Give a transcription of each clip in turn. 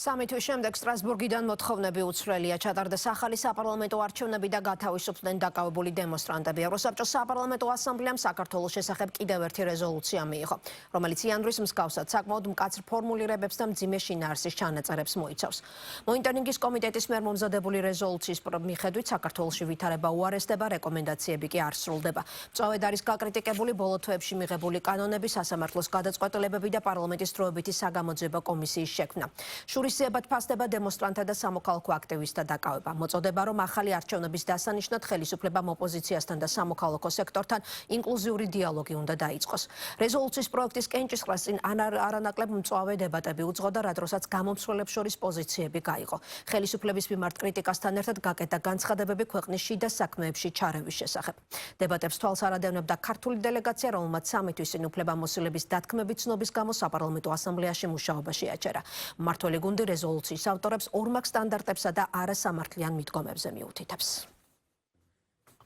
სამი თვის შემდეგ სტრასბურგიდან მოთხოვნები უცვლელია. ჩატარდეს ახალი საპარლამენტო არჩევნები და გათავისუფლდნენ დაკავებული დემონსტრანტები. ევროსაბჭოს საპარლამენტო ასამბლეამ საქართველოს შესახებ კიდევ ერთი რეზოლუცია მიიღო, რომელიც იანვრის მსგავსად საკმაოდ მკაცრ ფორმულირებებს და მძიმე შინაარსის ჩანაწერებს მოიცავს. მონიტორინგის კომიტეტის მიერ მომზადებული რეზოლუციის მიხედვით საქართველოში ვითარება უარესდება, რეკომენდაციები კი არ სრულდება. მწვავედ არის გაკრიტიკებული ბოლო თვეებში მიღებული კანონები, სასამართლოს გადაწყვეტილებები და პარლამენტის დროებითი საგამოძიებო კომისიის შექმნა. შურისძიებად ფასდება დემონსტრანტთა და სამოქალაქო აქტივისტთა დაკავება. მოწოდება, რომ ახალი არჩევნების დასანიშნად ხელისუფლებამ ოპოზიციასთან და სამოქალაქო სექტორთან ინკლუზიური დიალოგი უნდა დაიწყოს. რეზოლუციის პროექტის კენჭისყრას წინ არანაკლებ მწვავე დებატები უძღოდა, რა დროსაც გამომცვლელებს შორის პოზიციები გაიღო. ხელისუფლების მიმართ კრიტიკასთან ერთად გაკეთა განცხადებები ქვეყნის შიდა საქმეებში ჩარევის შესახებ. დებატებს თვალს არ ადევნებდა ქართული დელეგაცია, რომელმაც სამი თვის წინ უფლებამოსილების დათქმების ცნობის გამო საპარლამენტო ასამბლეაში მუშაობაში აჩერა. მმართველი გუნდი რეზოლუციის ავტორებს ორმაგ სტანდარტებსა და არასამართლიან მიდგომებზე მიუთითებს.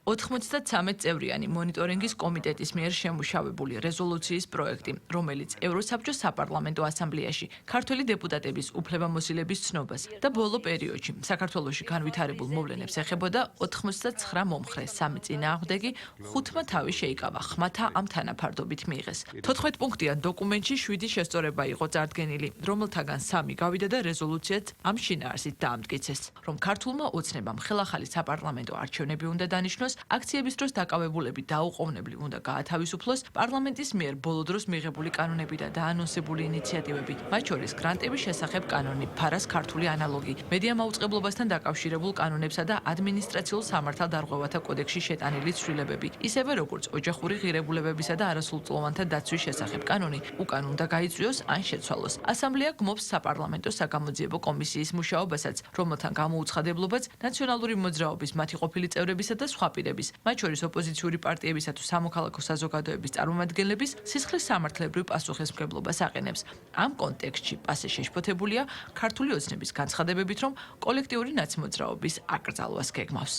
93 წევრიანი მონიტორინგის კომიტეტის მიერ შემუშავებული რეზოლუციის პროექტი, რომელიც ევროსაბჭოს საპარლამენტო ასამბლეაში ქართველი დეპუტატების უფლებამოსილების ცნობას და ბოლო პერიოდში საქართველოში განვითარებულ მოვლენებს ეხებოდა 89 მომხრე, 3 წინააღმდეგი, 5-მა თავი შეიკავა, ხმათა ამ თანაფარდობით მიიღეს. 14 პუნქტიან დოკუმენტში 7 შესწორება იყო წარდგენილი, რომელთაგან 3 გავიდა და რეზოლუციაც ამ შინაარსით დაამტკიცეს, რომ ქართულმა ოცნებამ ხელახალი საპარლამენტო არჩევნები უნდა დანიშნოს, აქციების დროს დაკავებულები დაუყოვნებლივ უნდა გაათავისუფლოს, პარლამენტის მიერ ბოლო დროს მიღებული კანონები და დაანონსებული ინიციატივები, მათ შორის გრანტების შესახებ კანონი, ფარას ქართული ანალოგი, მედია მაუწყებლობასთან დაკავშირებულ კანონებსა და ადმინისტრაციულ სამართალდარღვევათა კოდექსში შეტანილი ცვლილებები, ისევე როგორც ოჯახური ღირებულებებისა და არასრულწლოვანთა დაცვის შესახებ კანონი, უკან უნდა გაიწვიოს ან შეცვალოს. ასამბლეა გმობს საპარლამენტო საგამოძიებო კომისიის მუშაობასაც, რომელთან გამოუცხადებლობაც ნაციონალური მოძრაობის მათი ყოფილი წევრებისა და სხვა პირების, მათ შორის ოპოზიციური პარტიებისა თუ სამოქალაქო საზოგადოების წარმომადგენლების სისხლის სამართლებრივ პასუხისმგებლობას აყენებს. ამ კონტექსტში პასე შეშფოთებულია ქართული ოცნების განცხადებებით, რომ კოლექტიური ნაცმოძრაობის აკრძალვას გეგმავს.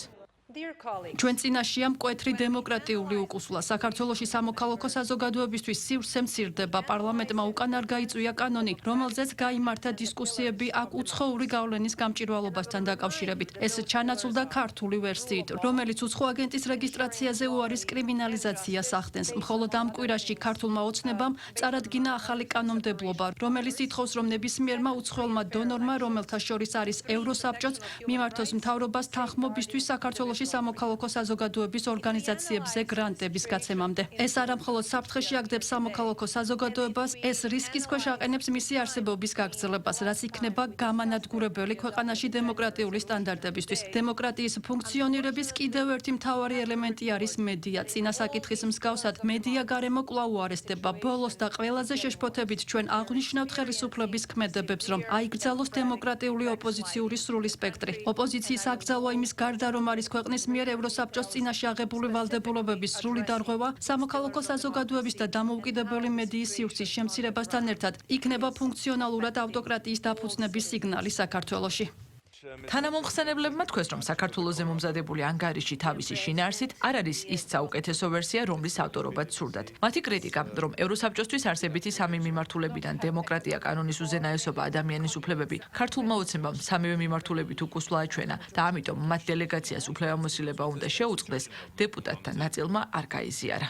ჩვენ წინაშია მკვეთრი დემოკრატიული უკუსვლა. საქართველოში სამოქალაქო საზოგადოებისთვის სივრცე მცირდება. პარლამენტმა უკან არ გაიწვია კანონი, რომელზეც გაიმართა დისკუსიები აქ უცხოური გავლენის გამჭირვალობასთან დაკავშირებით. ეს ჩანაცვლდა ქართული ვერსიით, რომელიც უცხო აგენტის რეგისტრაციაზე უარის კრიმინალიზაციას ახდენს. მხოლოდ ამ კვირაში ქართულმა ოცნებამ წარადგინა ახალი კანონმდებლობა, რომელიც ითხოვს, რომ ნებისმიერმა უცხოელმა დონორმა, რომელთა შორის არის ევროსაბჭოც, მიმართოს მთავრობას თანხმობისთვის საქართველოში სამოქალაქო საზოგადოების ორგანიზაციებზე გრანტების გაცემამდე. ეს არა მხოლოდ საფრთხეში აგდებს სამოქალაქო საზოგადოებას, ეს რისკის ქვეშ აყენებს მისი არსებობის გაგრძელებას, რაც იქნება გამანადგურებელი ქვეყანაში დემოკრატიული სტანდარტებისთვის. დემოკრატიის ფუნქციონირების კიდევ ერთი მთავარი ელემენტი არის მედია. წინა საკითხის მსგავსად, მედია გარემო კვლავ უარესდება. ბოლოს და ყველაზე შეშფოთებით ჩვენ აღვნიშნავთ ხელისუფლების ქმედებებს, რომ აიგრძალოს დემოკრატიული ოპოზიციური სრული სპექტრი. ოპოზიციის აკრძალვა იმის გარდა, რომ არის ქვეყნის მიერ ევროსაბჭოს წინაშე აღებული ვალდებულობების სრული დარღვევა, სამოქალაქო საზოგადოების და დამოუკიდებელი მედიის სივრცის შემცირებასთან ერთად იქნება ფუნქციონალურად ავტოკრატიის დაფუძნების სიგნალი საქართველოში. თანამომხსენებლებმა თქვეს, რომ საქართველოზე მომზადებული ანგარიში თავისი შინაარსით არ არის ის საუკეთესო ვერსია, რომლის ავტორობაც სურდათ. მათი კრიტიკა, რომ ევროსაბჭოსთვის არსებითი სამი მიმართულებიდან დემოკრატია, კანონის უზენაესობა, ადამიანის უფლებები, ქართულმა ოცნებამ სამივე მიმართულებით უკუსვლა აჩვენა და ამიტომ მათ დელეგაციას უფლებამოსილება უნდა შეუწყდეს, დეპუტატთა ნაწილმა არ გაიზიარა.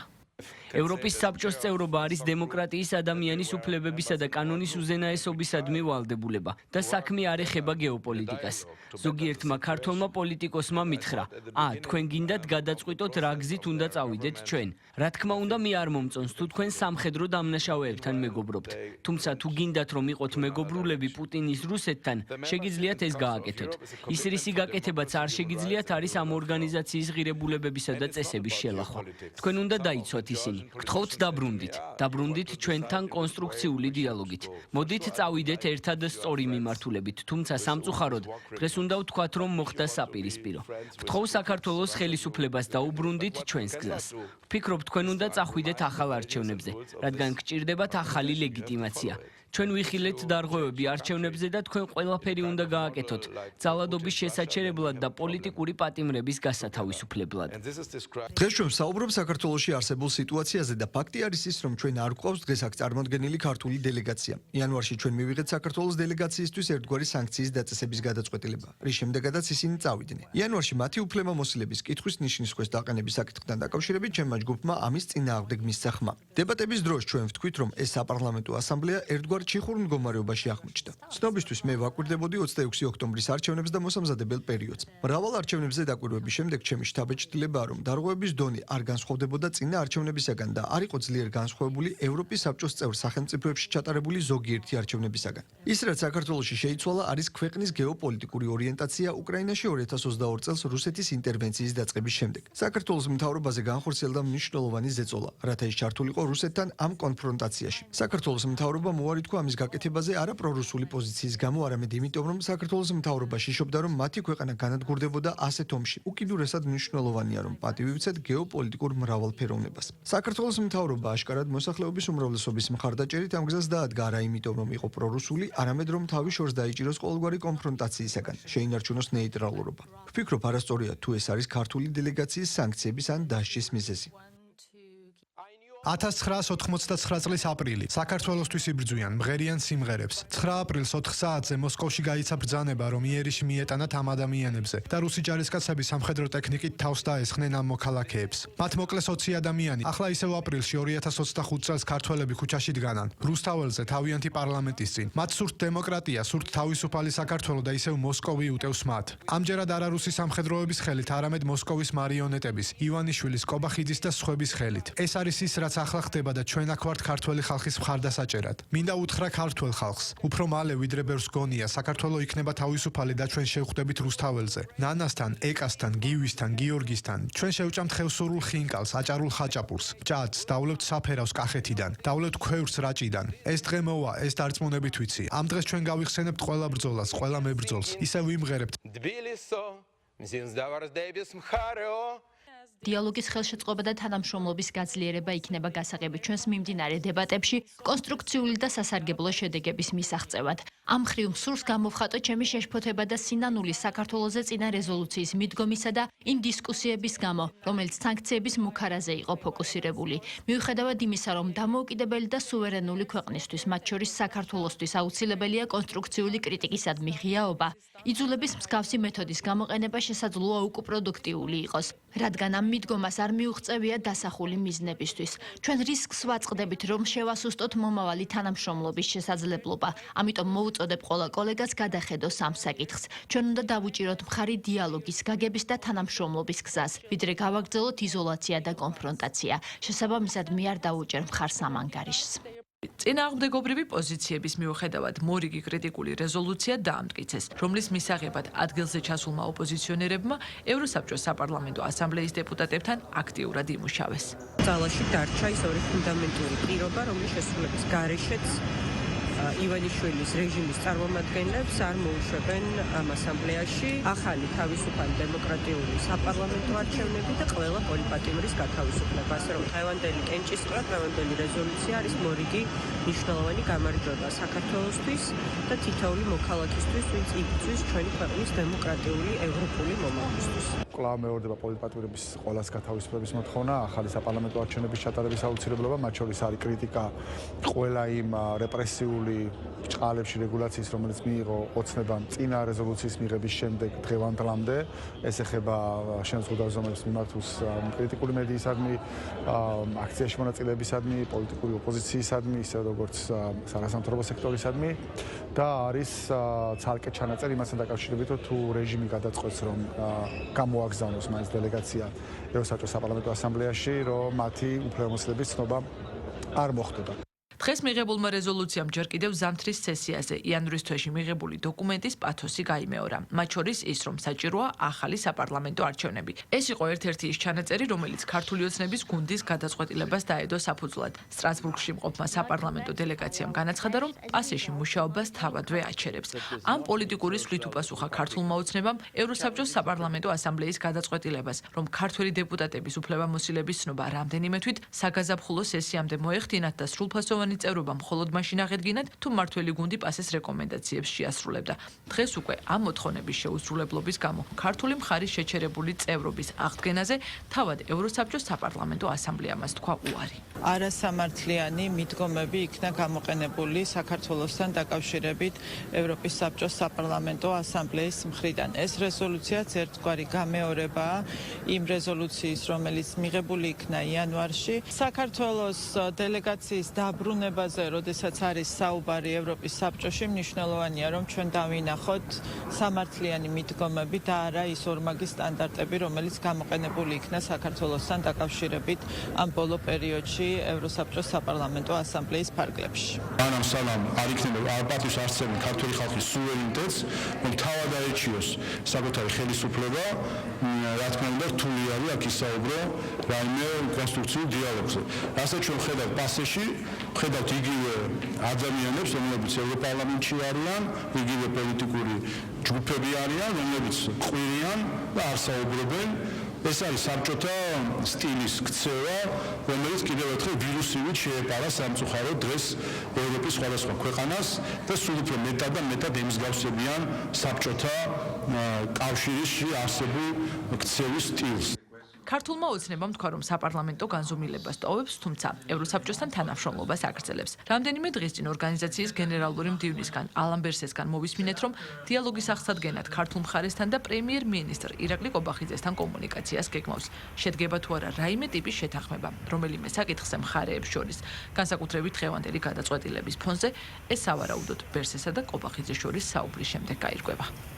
ევროპის საბჭოს წევრობა არის დემოკრატიის, ადამიანის უფლებებისა და კანონის უზენაესობისადმი ვალდებულება და საქმე არ ეხება გეოპოლიტიკას. ზოგიერთმა ქართველმა პოლიტიკოსმა მითხრა: თქვენ გინდათ გადაწყვიტოთ რა გზით უნდა წავიდეთ ჩვენ. რა თქმა უნდა, მე არ მომწონს თუ თქვენ სამხედრო დამნაშავეებთან მეგობრობთ. თუმცა თუ გინდათ რომ იყოთ მეგობრულები პუტინის რუსეთთან, შეგიძლიათ ეს გააკეთოთ. ის რისი გაკეთებაც არ შეგიძლიათ არის ამ ორგანიზაციის ღირებულებებისა და წესების შელახვა. თქვენ უნდა დაიცვათ ისინი. გთხოვთ დაბრუნდით ჩვენთან კონსტრუქციული დიალოგით. მოდით წავიდეთ ერთად სწორი მიმართულებით, თუმცა სამწუხაროდ დღეს უნდა ვთქვათ, რომ მოხდა საპირისპირო. ვთხოვ საქართველოს ხელისუფლებას დაუბრუნდით ჩვენს გზას. ვფიქრობ, თქვენ უნდა წახვიდეთ ახალ არჩევნებზე, რადგან გჭირდებათ ახალი ლეგიტიმაცია. ჩვენ ვიხილეთ დარღვევები არჩევნებზე და თქვენ ყველაფერი უნდა გააკეთოთ ძალადობის შესაჩერებლად და პოლიტიკური პატიმრების გასათავისუფლებლად. დღეს ჩვენ საუბრობ საქართველოში არსებულ სიტუაციაზე და ფაქტი არის ის, რომ ჩვენ არ გვყავს დღეს აქ წარმოდგენილი ქართული დელეგაცია. იანვარში ჩვენ მივიღეთ საქართველოს დელეგაციისთვის ერთგვარი სანქციის დაწესების გადაწყვეტილება, რის შემდეგაც ისინი წავიდნენ. იანვარში მათი უფლებამოსილების კითხვის ნიშნის ქვეშ დაყენების საკითხთან დაკავშირებით ჩვენმა ჯგუფმა ამის წინააღმდეგ მისცა ხმა. დებატების დროს ჩვენ ვთქვით, რომ ეს საპარლამენტო ასამბლეა ერთგვარ ჩიხურ მდგომარეობაში აღმოჩნდა. ცნობისთვის მე ვაკვირდებოდი 26 ოქტომბრის არჩევნებს და მოსამზადებელ პერიოდს. მრავალ არჩევნებზე დაკვირვების შემდეგ ჩემი შთაბეჭდილებაა, რომ დარღვევების დონე არ განსხვავდებოდა წინა არჩევნებისაგან და არ იყო ძლიერ განსხვავებული ევროპის საბჭოს წევრ სახელმწიფოებში ჩატარებული ზოგიერთი არჩევნებისაგან. ის, რაც საქართველოში შეიცვალა, არის ქვეყნის გეოპოლიტიკური ორიენტაცია უკრაინაში 2022 წელს რუსეთის ინტერვენციის დაწყების შემდეგ. საქართველოს მთავრობაზე განხორციელდა მნიშვნელოვანი ზეწოლა, რათა ის ჩართულიყო რუსეთთან ამ კონფრონტაციაში. საქართველოს მთავრობა მოარი თქვა ამის გაკეთებაზე არა პრორუსული პოზიციის გამო, არამედ იმიტომ, რომ საქართველოს მთავრობა შიშობდა, რომ მათი ქვეყანა განადგურდებოდა ასეთ ომში. უკიდურესად მნიშვნელოვანია, რომ პატივი ვიცეთ გეოპოლიტიკურ მრავალფეროვნებას. საქართველოს მთავრობა აშკარად მოსახლეობის უმრავლესობის მხარდაჭერით ამ გზას დაადგა, არა იმიტომ, რომ იყო პრორუსული, არამედ რომ თავის შორს დაიჭიროს ყოველგვარი კონფრონტაციისაგან, შეინარჩუნოს ნეიტრალურობა. ვფიქრობ, არასწორია თუ ეს არის ქართული დელეგაციის სანქციების ან დასჯის მიზეზი. 1989 წლის აპრილი. საქართველოსთვის იბრძვიან მღერიან სიმღერებს. 9 აპრილს 4 საათზე მოსკოვში გაიცა ბრძანება, რომ იერიში მიეტანათ ამ ადამიანებზე და რუსი ჯარისკაცები სამხედრო ტექნიკით თავს დაესხნენ ამ მოქალაქეებს. მათ მოკლეს 20 ადამიანი. ახლა ისევ აპრილში 2025 წელს ქართველები ქუჩაში დგანან. რუსთაველზე თავიანთი პარლამენტის წინ. მათ სურთ დემოკრატია, სურთ თავისუფალი საქართველო და ისევ მოსკოვი უტევს მათ. ამჯერად არა რუსი სამხედროების ხელით, არამედ მოსკოვის მარიონეტების, ივანიშვილის, კობახიძის და სხვების ხელით. ეს არის ის, რაც ახლა ხდება და ჩვენ აქ ვართ ქართველი ხალხის მხარდასაჭერად. მინდა უთხრა ქართველ ხალხს, უფრო მალე ვიდრე ბევრს გონია, საქართველო იქნება თავისუფალი და ჩვენ შევხვდებით რუსთაველზე. ნანასთან, ეკასთან, გივისთან, გიორგისთან. ჩვენ შევჭამთ ხევსურულ ხინკალს, აჭარულ ხაჭაპურს, ჭადს, დავლევთ საფერავს კახეთიდან, დავლევთ ქვევრს რაჭიდან. ეს დღე მოვა, ეს დარწმუნებით ვიცი. ამ დღეს ჩვენ გავიხსენებთ ყველა ბრძოლას, ყველა მებრძოლს. ისე ვიმღერებთ. დიალოგის ხელშეწყობა და თანამშრომლობის გაძლიერება იქნება გასაღები ჩვენს მიმდინარე დებატებში კონსტრუქციული და სასარგებლო შედეგების მისაღწევად. ამ მხრივ მსურს გამოვხატო ჩემი შეშფოთება და სინანული საქართველოზე წინა რეზოლუციის მიდგომისა და იმ დისკუსიების გამო, რომელიც სანქციების მუქარაზე იყო ფოკუსირებული. მიუხედავად იმისა, რომ დამოუკიდებელი და სუვერენული ქვეყნისთვის, მათ შორის საქართველოსთვის აუცილებელია კონსტრუქციული კრიტიკისადმი ღიაობა, იძულების მსგავსი მეთოდის გამოყენება შესაძლოა უკუპროდუქტიული იყოს, რადგან ამ მიდგომას არ მიუღწევია დასახული მიზნებისთვის. ჩვენ რისკს ვაწყდებით, რომ შევასუსტოთ მომავალი თანამშრომლობის შესაძლებლობა. ამიტომ მოვუწოდებ ყველა კოლეგას გადახედოს ამ საკითხს. ჩვენ უნდა დავუჭიროთ მხარი დიალოგის, გაგების და თანამშრომლობის გზას, ვიდრე გავაგრძელოთ იზოლაცია და კონფრონტაცია. შესაბამისად, მე არ დავუჭერ მხარს ამ ანგარიშს. წინააღმდეგობრივი პოზიციების მიუხედავად მორიგი კრიტიკული რეზოლუცია დაამტკიცეს, რომლის მისაღებად ადგილზე ჩასულმა ოპოზიციონერებმა ევროსაბჭოს საპარლამენტო ასამბლეის დეპუტატებთან აქტიურად იმუშავეს. ძალაში დარჩა ის ორი ფუნდამენტური პირობა, რომლის შესრულების გარეშეც ივანიშვილის რეჟიმის წარმომადგენლებს არ მოუშვებენ ამ ასამბლეაში ახალი თავისუფალი დემოკრატიული საპარლამენტო არჩევნები და ყველა პოლიტპატიმრის გათავისუფლება. ასე რომ დღევანდელი კენჭისყრა, დღევანდელი რეზოლუცია არის მორიგი მნიშვნელოვანი გამარჯვება საქართველოსთვის და თითოეული მოქალაქისთვის, ვინც იბრძვის ჩვენი ქვეყნის დემოკრატიული ევროპული მომავლისთვის. კვლავ მეორდება პოლიტპატიმრების ყველას გათავისუფლების მოთხოვნა, ახალი საპარლამენტო არჩევნების ჩატარების აუცილებლობა, მათ შორის არის კრიტიკა ყველა იმ რეპრესიული ბრჭყალებში რეგულაციის, რომელიც მიიღო ოცნებამ წინა რეზოლუციის მიღების შემდეგ დღევანდლამდე. ეს ეხება შენზღუდავ ზომებს მიმართულს კრიტიკული მედიისადმი, აქციაში მონაწილეებისადმი, პოლიტიკური ოპოზიციისადმი, ისე როგორც სარასამთავრობო სექტორისადმი და არის ცალკე ჩანაწერი იმასთან დაკავშირებით, თუ რეჟიმი გადაწყვეტს, რომ გამოაგზავნოს მაინც დელეგაცია ევროსაბჭოს საპარლამენტო ასამბლეაში, რომ მათი უფლებამოსილების ცნობა არ მოხდება. დღეს მიღებულმა რეზოლუციამ ჯერ კიდევ ზამთრის სესიაზე იანვრის თვეში მიღებული დოკუმენტის პათოსი გაიმეორა. მათ შორის ის, რომ საჭიროა ახალი საპარლამენტო არჩევნები. ეს იყო ერთ-ერთი ის ჩანაწერი, რომელიც ქართული ოცნების გუნდის გადაწყვეტილებას დაედო საფუძვლად. სტრასბურგში მყოფმა საპარლამენტო დელეგაციამ განაცხადა, რომ პასეში მუშაობას თავადვე აჩერებს. ამ პოლიტიკური სვლით უპასუხა ქართულმა ოცნებამ ევროსაბჭოს საპარლამენტო ასამბლეის გადაწყვეტილებას, რომ ქართველი დეპუტატების უფლებამოსილების ცნობა რამდენიმე თვით საგაზაფხულო სესიამდე მოეხდინათ და სრულფასოვანი წევრობა მხოლოდ მაშინ აღედგინათ, თუ მმართველი გუნდი პასეს რეკომენდაციებს შეასრულებდა. დღეს უკვე ამ მოთხოვნების შეუსრულებლობის გამო ქართული მხარის შეჩერებული წევრობის აღდგენაზე თავად ევროსაბჭოს საპარლამენტო ასამბლეამაც თქვა უარი. არასამართლიანი მიდგომები იქნა გამოყენებული საქართველოსთან დაკავშირებით ევროპის საბჭოს საპარლამენტო ასამბლეის მხრიდან. ეს რეზოლუციაც ერთგვარი გამეორებაა იმ რეზოლუციის, რომელიც მიღებული იქნა იანვარში. საქართველოს დელეგაციის დაბრუნებაზე, როდესაც არის საუბარი ევროპის საბჭოში, მნიშვნელოვანია, რომ ჩვენ დავინახოთ სამართლიანი მიდგომები და არა ის ორმაგი სტანდარტები, რომელიც გამოყენებული იქნა საქართველოსთან დაკავშირებით ამ ბოლო პერიოდში ევროსაბჭოს საპარლამენტო ასამბლეის ფარგლებში. ანამ სალამ არ იქნება პატივს არსებობენ ქართული ხალხის სუვერენიტეტს, რომ თავად აერჩიოს საკუთარი ხელისუფლება, რა თქმა უნდა, რთული არის აქ ისაუბრო რაიმე კონსტრუქციულ დიალოგზე. რასაც ჩვენ ხედავთ პასეში, ხედავთ იგივე ადამიანებს, რომლებიც ევროპარლამენტში არიან, იგივე პოლიტიკური ჯგუფები არიან, რომლებიც ყვირიან და არ საუბრობენ. ეს არის საბჭოთა სტილის ქცევა, რომელიც კიდევ ერთხელ ვირუსივით შეეპარა სამწუხაროდ დღეს ევროპის სხვადასხვა ქვეყანას და სულ უფრო მეტად და მეტად ემსგავსებიან საბჭოთა კავშირში არსებულ ქცევის სტილს. ქართულმა ოცნებამ თქვა, რომ საპარლამენტო განზომილებას ტოვებს, თუმცა ევროსაბჭოსთან თანამშრომლობას აგრძელებს. რამდენიმე დღის წინ ორგანიზაციის გენერალური მდივნისგან ალან ბერსესგან მოვისმინეთ, რომ დიალოგის აღსადგენად ქართულ მხარესთან და პრემიერ-მინისტრ ირაკლი კობახიძესთან კომუნიკაციას გეგმავს. შედგება თუ არა რაიმე ტიპის შეთანხმება, რომელიმე საკითხზე მხარეებს შორის, განსაკუთრებით დღევანდელი გადაწყვეტილების ფონზე, ეს სავარაუდოდ ბერსესა და კობახიძეს შორის საუბრის შემდეგ გაირკვევა.